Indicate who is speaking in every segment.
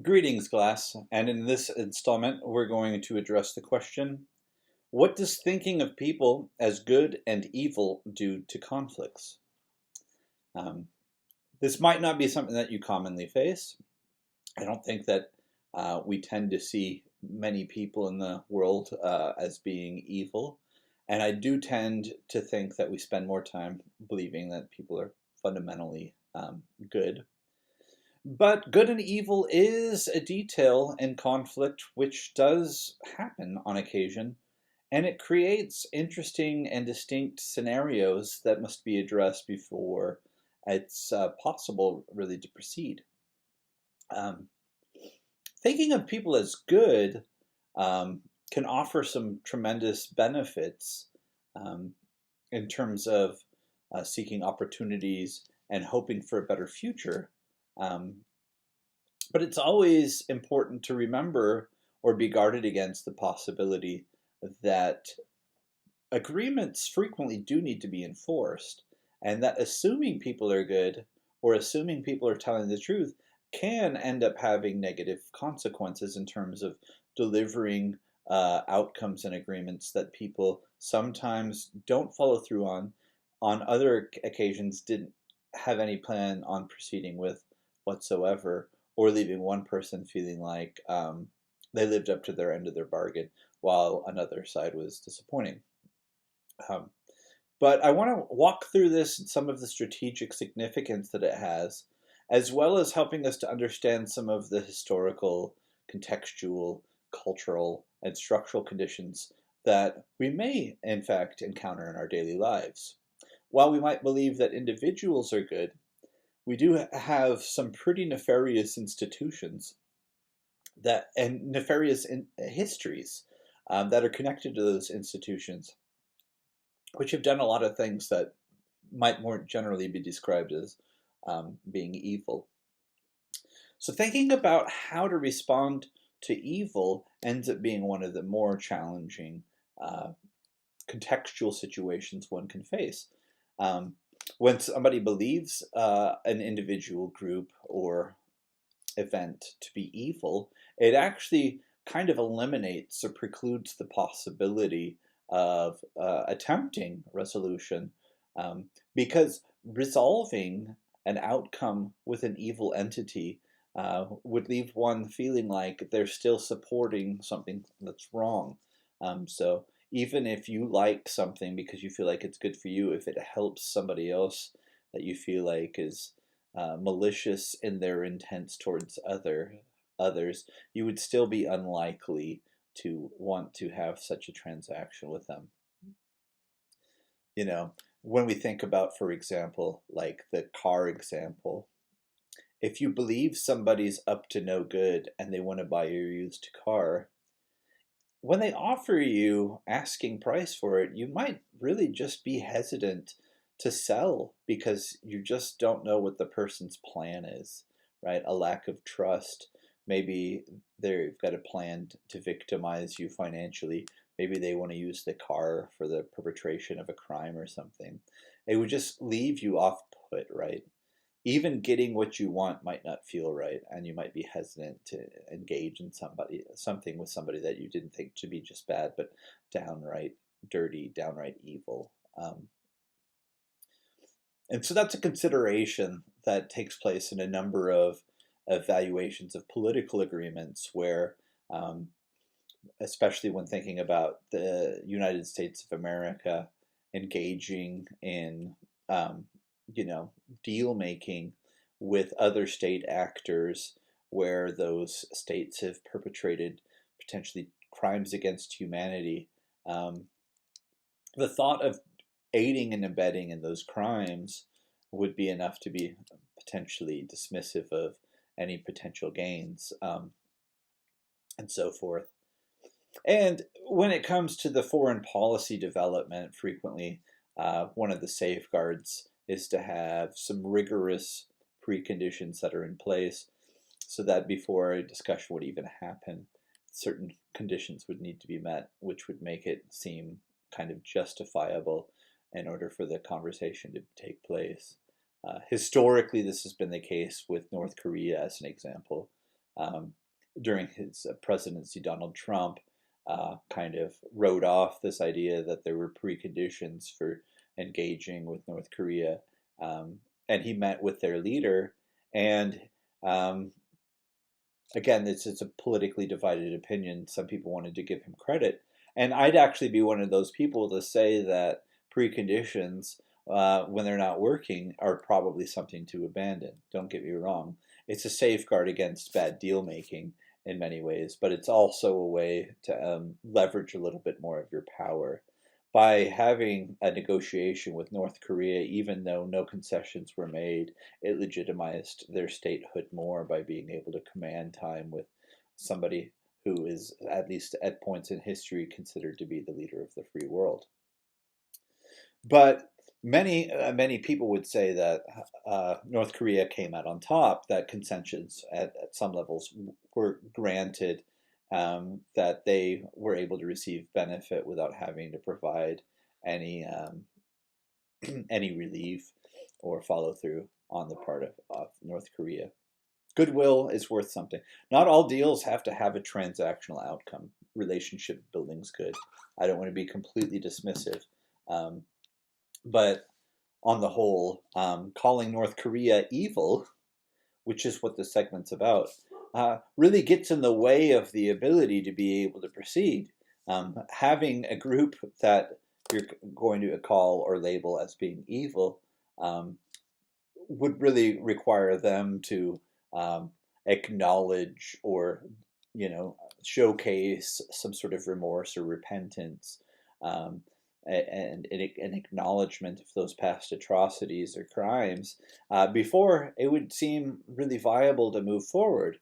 Speaker 1: Greetings, class. And in this installment, we're going to address the question, what does thinking of people as good and evil do to conflicts? Um, this might not be something that you commonly face. I don't think that we tend to see many people in the world as being evil. And I do tend to think that we spend more time believing that people are fundamentally good. But good and evil is a detail in conflict which does happen on occasion, and it creates interesting and distinct scenarios that must be addressed before it's possible really to proceed. Um, Thinking of people as good can offer some tremendous benefits um, in terms of seeking opportunities and hoping for a better future. Um, But it's always important to remember or be guarded against the possibility that agreements frequently do need to be enforced, and that assuming people are good or assuming people are telling the truth can end up having negative consequences in terms of delivering outcomes and agreements that people sometimes don't follow through on other occasions didn't have any plan on proceeding with whatsoever, or leaving one person feeling like they lived up to their end of their bargain while another side was disappointing. Um, but I want to walk through this and some of the strategic significance that it has, as well as helping us to understand some of the historical, contextual, cultural, and structural conditions that we may, in fact, encounter in our daily lives. While we might believe that individuals are good, we do have some pretty nefarious institutions that and histories that are connected to those institutions, which have done a lot of things that might more generally be described as being evil. So, thinking about how to respond to evil ends up being one of the more challenging uh, contextual situations one can face. Um, when somebody believes an individual group or event to be evil, it actually kind of eliminates or precludes the possibility of attempting resolution, because resolving an outcome with an evil entity would leave one feeling like they're still supporting something that's wrong. So even if you like something because you feel like it's good for you, if it helps somebody else that you feel like is malicious in their intents towards others, you would still be unlikely to want to have such a transaction with them. You know, when we think about, for example, like the car example, if you believe somebody's up to no good and they want to buy your used car, when they offer you asking price for it, you might really just be hesitant to sell because you just don't know what the person's plan is, right? A lack of trust. Maybe they've got a plan to victimize you financially. Maybe they want to use the car for the perpetration of a crime or something. It would just leave you off put, right? Even getting what you want might not feel right, and you might be hesitant to engage in something with somebody that you didn't think to be just bad, but downright dirty, downright evil. And so that's a consideration that takes place in a number of evaluations of political agreements where, um, especially when thinking about the United States of America engaging in, um, you know, deal making with other state actors where those states have perpetrated potentially crimes against humanity. Um, the thought of aiding and abetting in those crimes would be enough to be potentially dismissive of any potential gains, and so forth. And when it comes to the foreign policy development, frequently one of the safeguards is to have some rigorous preconditions that are in place so that before a discussion would even happen, certain conditions would need to be met, which would make it seem kind of justifiable in order for the conversation to take place. Historically, this has been the case with North Korea as an example. um, during his presidency, Donald Trump kind of wrote off this idea that there were preconditions for engaging with North Korea. And he met with their leader, and um, again, it's a politically divided opinion. Some people wanted to give him credit, and I'd actually be one of those people to say that preconditions, when they're not working, are probably something to abandon. Don't get me wrong; it's a safeguard against bad deal making in many ways, but it's also a way to leverage a little bit more of your power. By having a negotiation with North Korea, even though no concessions were made, it legitimized their statehood more by being able to command time with somebody who is, at least at points in history, considered to be the leader of the free world. But many people would say that North Korea came out on top, that concessions at some levels were granted, that they were able to receive benefit without having to provide any any relief or follow through on the part of North Korea. Goodwill is worth something. Not all deals have to have a transactional outcome. Relationship building's good. I don't want to be completely dismissive. Um, but on the whole, calling North Korea evil, which is what the segment's about, really gets in the way of the ability to be able to proceed. Having a group that you're going to call or label as being evil would really require them to acknowledge or, showcase some sort of remorse or repentance, um, and an acknowledgement of those past atrocities or crimes before it would seem really viable to move forward.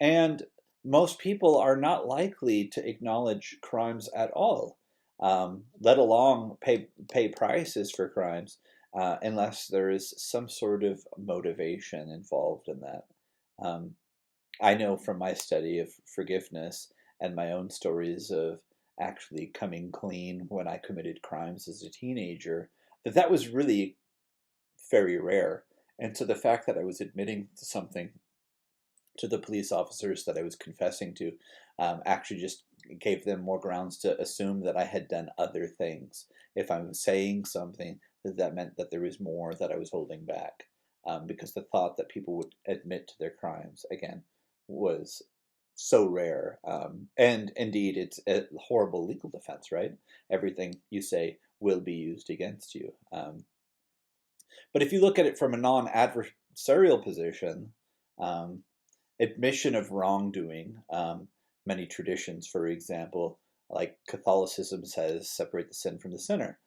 Speaker 1: And most people are not likely to acknowledge crimes at all, let alone pay prices for crimes, unless there is some sort of motivation involved in that. Um, I know from my study of forgiveness and my own stories of actually coming clean when I committed crimes as a teenager, that was really very rare. And so the fact that I was admitting to something to the police officers that I was confessing to actually just gave them more grounds to assume that I had done other things. If I'm saying something, that meant that there was more that I was holding back, because the thought that people would admit to their crimes, again, was so rare. And indeed, it's a horrible legal defense, right? Everything you say will be used against you. But if you look at it from a non adversarial position, um, admission of wrongdoing, many traditions, for example, like Catholicism says, separate the sin from the sinner.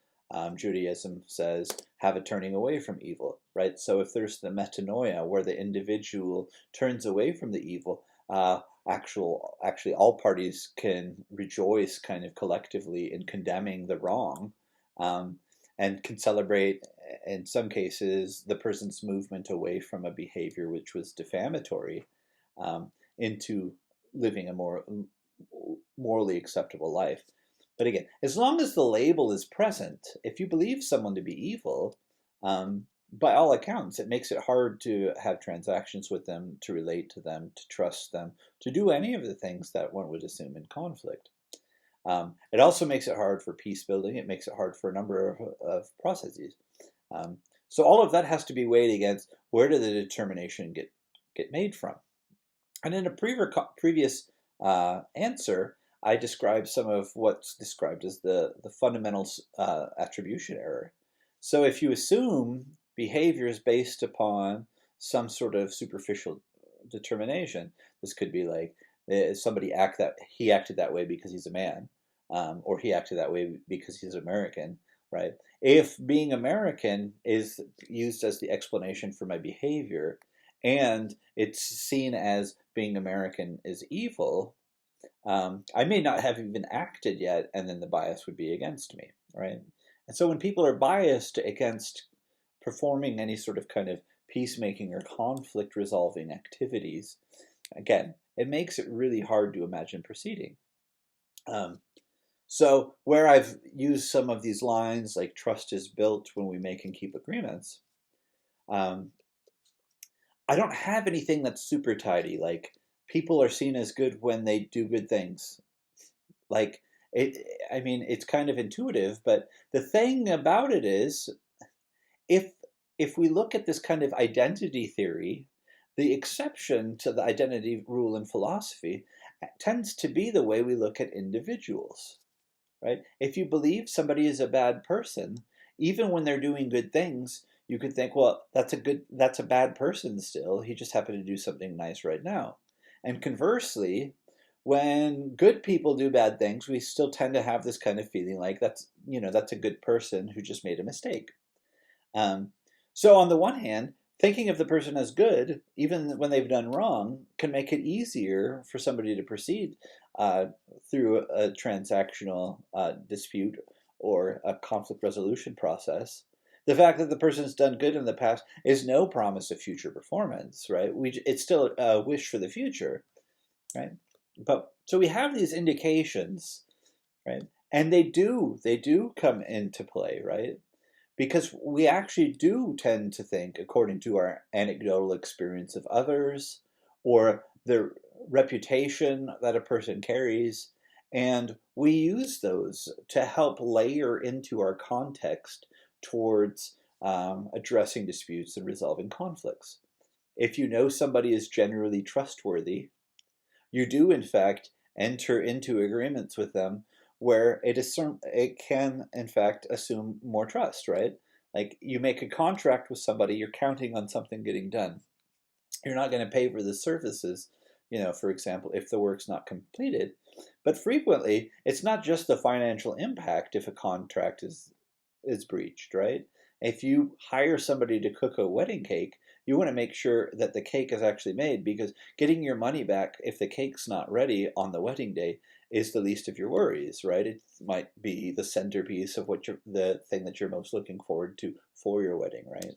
Speaker 1: Judaism says, have a turning away from evil, right? So if there's the metanoia, where the individual turns away from the evil, actually all parties can rejoice kind of collectively in condemning the wrong, um, and can celebrate, in some cases, the person's movement away from a behavior which was defamatory, into living a more morally acceptable life. But again, as long as the label is present, if you believe someone to be evil, by all accounts, it makes it hard to have transactions with them, to relate to them, to trust them, to do any of the things that one would assume in conflict. It also makes it hard for peace building. It makes it hard for a number of processes. So all of that has to be weighed against where did the determination get made from. And in a previous answer, I described some of what's described as the fundamental attribution error. So if you assume behavior is based upon some sort of superficial determination, this could be like somebody he acted that way because he's a man, or he acted that way because he's American, right? If being American is used as the explanation for my behavior, and it's seen as being American is evil, I may not have even acted yet, and then the bias would be against me, right? And so when people are biased against performing any sort of kind of peacemaking or conflict resolving activities, again, it makes it really hard to imagine proceeding. So where I've used some of these lines, like trust is built when we make and keep agreements, I don't have anything that's super tidy, like people are seen as good when they do good things. Like it, I mean, it's kind of intuitive, but the thing about it is, if if we look at this kind of identity theory, the exception to the identity rule in philosophy tends to be the way we look at individuals, right? If you believe somebody is a bad person, even when they're doing good things, you could think, well, that's a bad person still. He just happened to do something nice right now. And conversely, when good people do bad things, we still tend to have this kind of feeling like that's a good person who just made a mistake. Um, so on the one hand, thinking of the person as good, even when they've done wrong, can make it easier for somebody to proceed uh, through a transactional dispute or a conflict resolution process. The fact that the person's done good in the past is no promise of future performance, right? It's still a wish for the future, right? But so we have these indications, right? And they do come into play, right? Because we actually do tend to think, according to our anecdotal experience of others or the reputation that a person carries, and we use those to help layer into our context towards addressing disputes and resolving conflicts. If you know somebody is generally trustworthy, you do in fact enter into agreements with them where it can in fact assume more trust, right? Like you make a contract with somebody, you're counting on something getting done. You're not going to pay for the services, for example, if the work's not completed. But frequently, it's not just the financial impact if a contract is breached, right? If you hire somebody to cook a wedding cake, you want to make sure that the cake is actually made, because getting your money back if the cake's not ready on the wedding day is the least of your worries, right? It might be the centerpiece of the thing that you're most looking forward to for your wedding, right?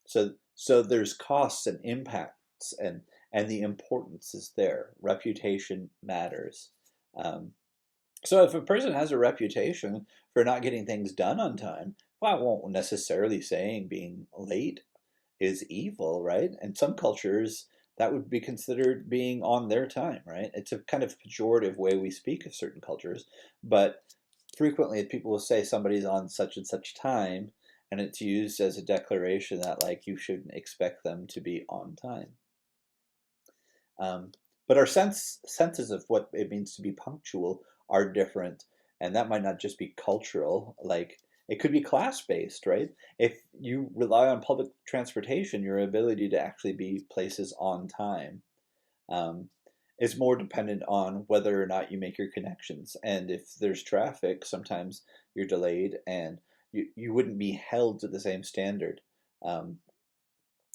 Speaker 1: So there's costs and impacts, and the importance is there. Reputation matters. Um, so if a person has a reputation for not getting things done on time, well, I won't necessarily saying being late is evil, right? In some cultures, that would be considered being on their time, right? It's a kind of pejorative way we speak of certain cultures, but frequently people will say somebody's on such and such time, and it's used as a declaration that like you shouldn't expect them to be on time. Um, but our senses of what it means to be punctual are different, and that might not just be cultural. Like it could be class based, right? If you rely on public transportation, your ability to actually be places on time um, is more dependent on whether or not you make your connections. And if there's traffic, sometimes you're delayed, and you wouldn't be held to the same standard. Um,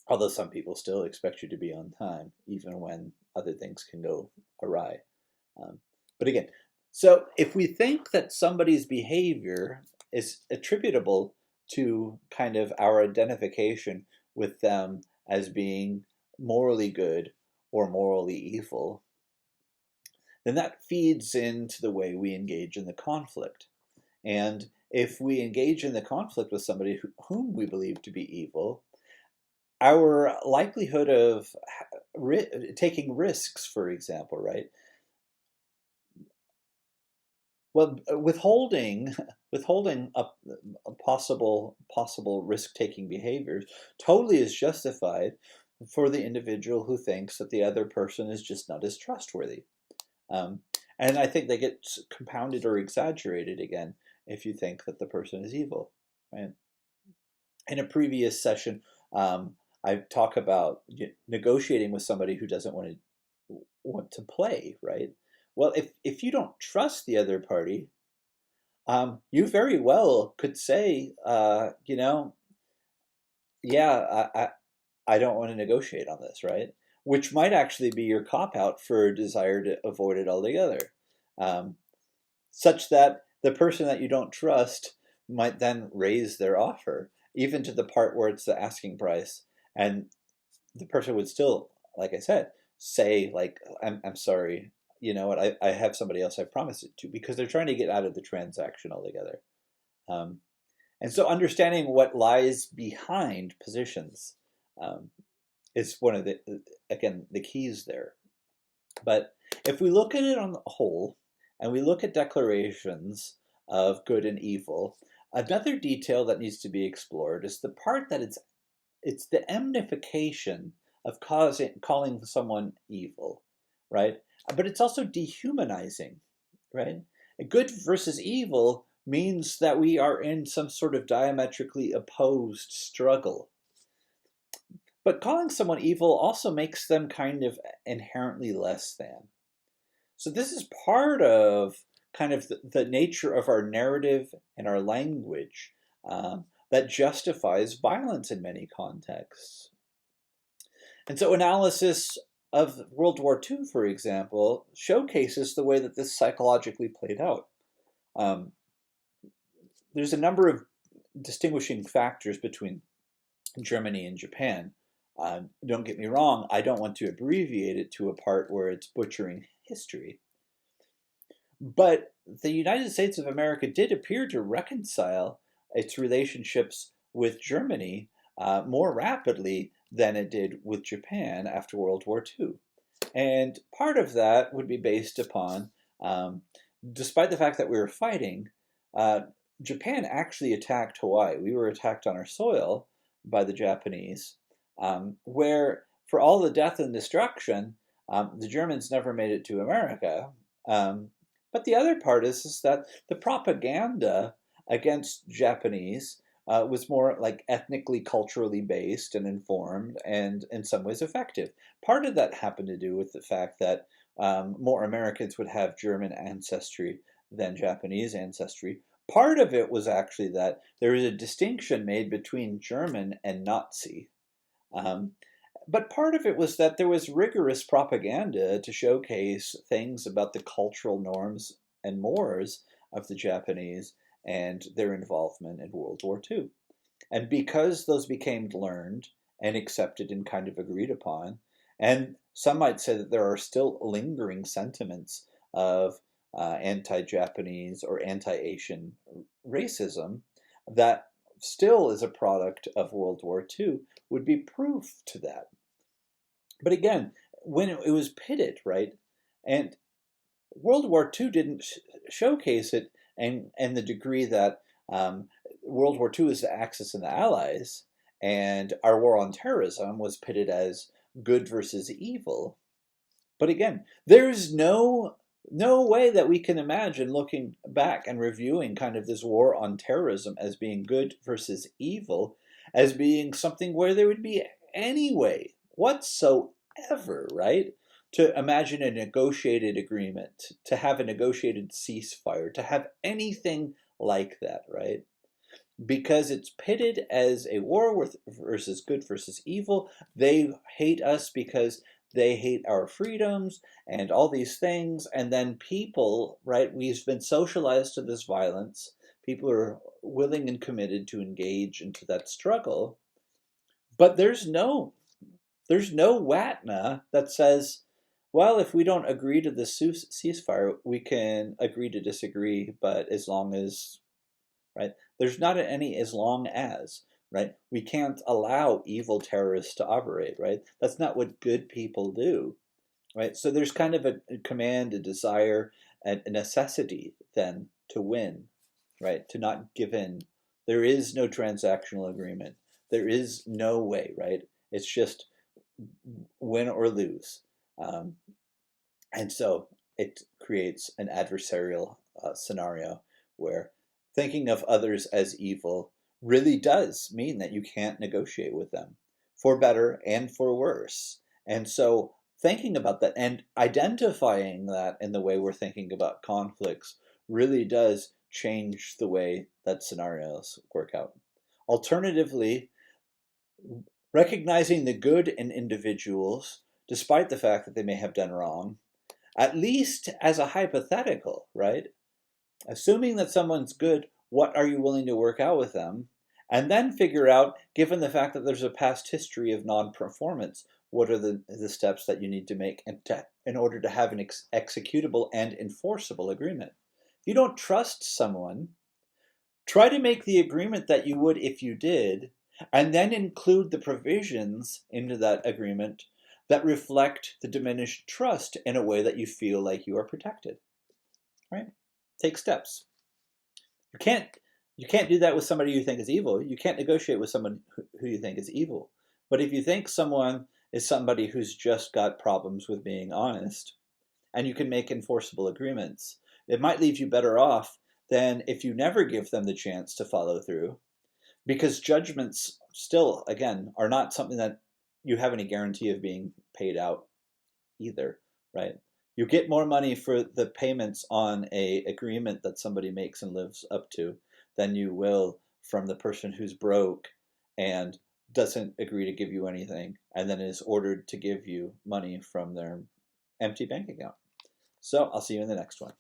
Speaker 1: Although some people still expect you to be on time, even when other things can go awry. But again, so if we think that somebody's behavior is attributable to kind of our identification with them as being morally good or morally evil, then that feeds into the way we engage in the conflict. And if we engage in the conflict with somebody whom we believe to be evil, our likelihood of taking risks, for example, right? Well, withholding a possible risk-taking behaviors totally is justified for the individual who thinks that the other person is just not as trustworthy. Um, and I think they get compounded or exaggerated again if you think that the person is evil, right? In a previous session, I talk about negotiating with somebody who doesn't want to play, right? Well, if you don't trust the other party, you very well could say, yeah, I don't want to negotiate on this, right? Which might actually be your cop out for a desire to avoid it altogether, um, such that the person that you don't trust might then raise their offer, even to the part where it's the asking price, and the person would still, like I said, say like, I'm sorry, you know what, I have somebody else I promised it to, because they're trying to get out of the transaction altogether. Um, and so understanding what lies behind positions um, is one of the, again, the keys there. But if we look at it on the whole, and we look at declarations of good and evil, another detail that needs to be explored is the part that it's the enmitification of calling someone evil, right? But it's also dehumanizing, right? Good versus evil means that we are in some sort of diametrically opposed struggle. But calling someone evil also makes them kind of inherently less than. So this is part of kind of the nature of our narrative and our language that justifies violence in many contexts. And so analysis of World War II, for example, showcases the way that this psychologically played out. There's a number of distinguishing factors between Germany and Japan. Don't get me wrong, I don't want to abbreviate it to a part where it's butchering history. But the United States of America did appear to reconcile its relationships with Germany more rapidly than it did with Japan after World War II. And part of that would be based upon, despite the fact that we were fighting, Japan actually attacked Hawaii. We were attacked on our soil by the Japanese, where for all the death and destruction, the Germans never made it to America. But the other part is that the propaganda against Japanese was more like ethnically, culturally based and informed and in some ways effective. Part of that happened to do with the fact that more Americans would have German ancestry than Japanese ancestry. Part of it was actually that there is a distinction made between German and Nazi. But part of it was that there was rigorous propaganda to showcase things about the cultural norms and mores of the Japanese and their involvement in World War II. And because those became learned and accepted and kind of agreed upon, and some might say that there are still lingering sentiments of anti-Japanese or anti-Asian racism that still is a product of World War II, would be proof to that. But again, when it was pitted, right, and World War II didn't showcase it and the degree that World War II is the Axis and the Allies, and our war on terrorism was pitted as good versus evil. But again, there's no way that we can imagine looking back and reviewing kind of this war on terrorism as being good versus evil, as being something where there would be any way whatsoever, right, to imagine a negotiated agreement, to have a negotiated ceasefire, to have anything like that, right? Because it's pitted as a war versus good versus evil. They hate us because they hate our freedoms and all these things. And then people, right, we've been socialized to this violence. People are willing and committed to engage into that struggle. But there's no WATNA that says, well, if we don't agree to the ceasefire, we can agree to disagree, but as long as, right? There's not any as long as, right? We can't allow evil terrorists to operate, right? That's not what good people do, right? So there's kind of a command, a desire, a necessity then to win, right? To not give in. There is no transactional agreement. There is no way, right? It's just win or lose. And so it creates an adversarial scenario where thinking of others as evil really does mean that you can't negotiate with them for better and for worse. And so thinking about that and identifying that in the way we're thinking about conflicts really does change the way that scenarios work out. Alternatively, recognizing the good in individuals, despite the fact that they may have done wrong, at least as a hypothetical, right? Assuming that someone's good, what are you willing to work out with them? And then figure out, given the fact that there's a past history of non-performance, what are the steps that you need to make in order to have an executable and enforceable agreement. If you don't trust someone, try to make the agreement that you would if you did, and then include the provisions into that agreement that reflect the diminished trust in a way that you feel like you are protected, right? Take steps. You can't do that with somebody you think is evil. You can't negotiate with someone who you think is evil. But if you think someone is somebody who's just got problems with being honest, and you can make enforceable agreements, it might leave you better off than if you never give them the chance to follow through, because judgments still, again, are not something that you have any guarantee of being paid out either, right? You get more money for the payments on a agreement that somebody makes and lives up to than you will from the person who's broke and doesn't agree to give you anything and then is ordered to give you money from their empty bank account. So I'll see you in the next one.